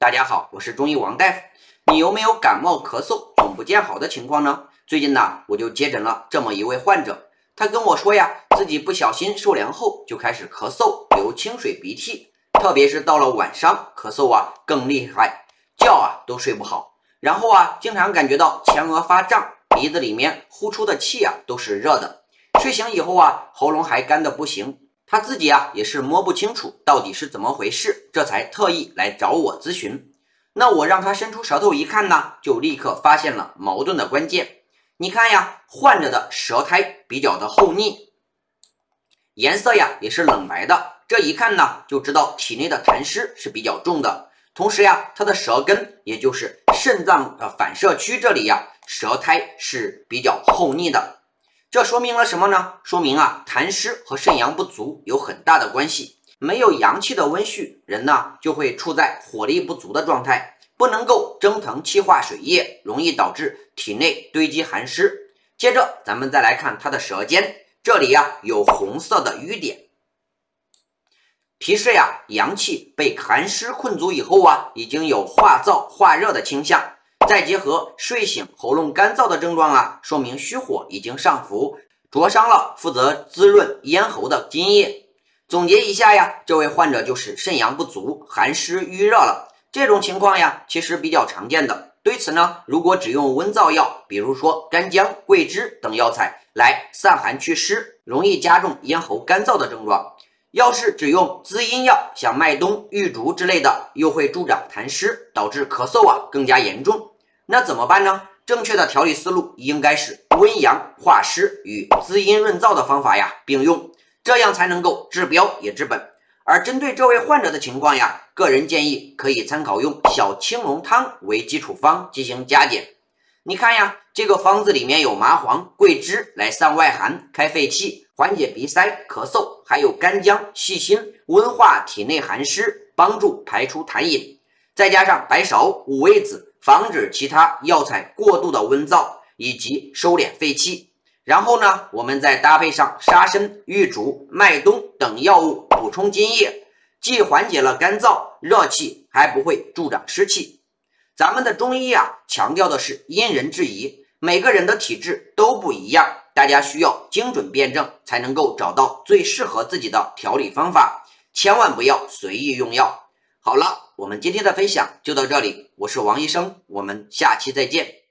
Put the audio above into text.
大家好，我是中医王大夫。你有没有感冒咳嗽总不见好的情况呢？最近呢，我就接诊了这么一位患者，他跟我说呀，自己不小心受凉后就开始咳嗽，流清水鼻涕，特别是到了晚上，咳嗽啊更厉害，觉啊都睡不好，然后啊经常感觉到前额发胀，鼻子里面呼出的气啊都是热的，睡醒以后啊喉咙还干得不行。他自己啊也是摸不清楚到底是怎么回事，这才特意来找我咨询。那我让他伸出舌头一看呢，就立刻发现了矛盾的关键。你看呀，患者的舌苔比较的厚腻，颜色呀也是冷白的，这一看呢就知道体内的痰湿是比较重的。同时呀，他的舌根也就是肾脏的反射区这里呀，舌苔是比较厚腻的。这说明了什么呢？说明啊，痰湿和肾阳不足有很大的关系。没有阳气的温煦，人呢就会处在火力不足的状态，不能够蒸腾气化水液，容易导致体内堆积寒湿。接着咱们再来看他的舌尖，这里呀有红色的瘀点，提示呀阳气被寒湿困住以后啊，已经有化燥化热的倾向。再结合睡醒喉咙干燥的症状啊，说明虚火已经上浮，灼伤了负责滋润咽喉的津液。总结一下呀，这位患者就是肾阳不足，寒湿郁热了。这种情况呀，其实比较常见的。对此呢，如果只用温燥药，比如说干姜、桂枝等药材来散寒祛湿，容易加重咽喉干燥的症状。要是只用滋阴药，像麦冬、玉竹之类的，又会助长痰湿，导致咳嗽啊更加严重。那怎么办呢？正确的调理思路应该是温阳化湿与滋阴润燥的方法呀并用，这样才能够治标也治本。而针对这位患者的情况呀，个人建议可以参考用小青龙汤为基础方进行加减。你看呀，这个方子里面有麻黄、桂枝来散外寒、开肺气、缓解鼻塞、咳嗽，还有干姜、细辛温化体内寒湿，帮助排出痰饮，再加上白芍、五味子，防止其他药材过度的温燥以及收敛肺气。然后呢，我们再搭配上沙参、玉竹、麦冬等药物补充津液，既缓解了干燥热气，还不会助长湿气。咱们的中医啊，强调的是因人制宜，每个人的体质都不一样，大家需要精准辩证，才能够找到最适合自己的调理方法，千万不要随意用药。好了，我们今天的分享就到这里，我是王医生，我们下期再见。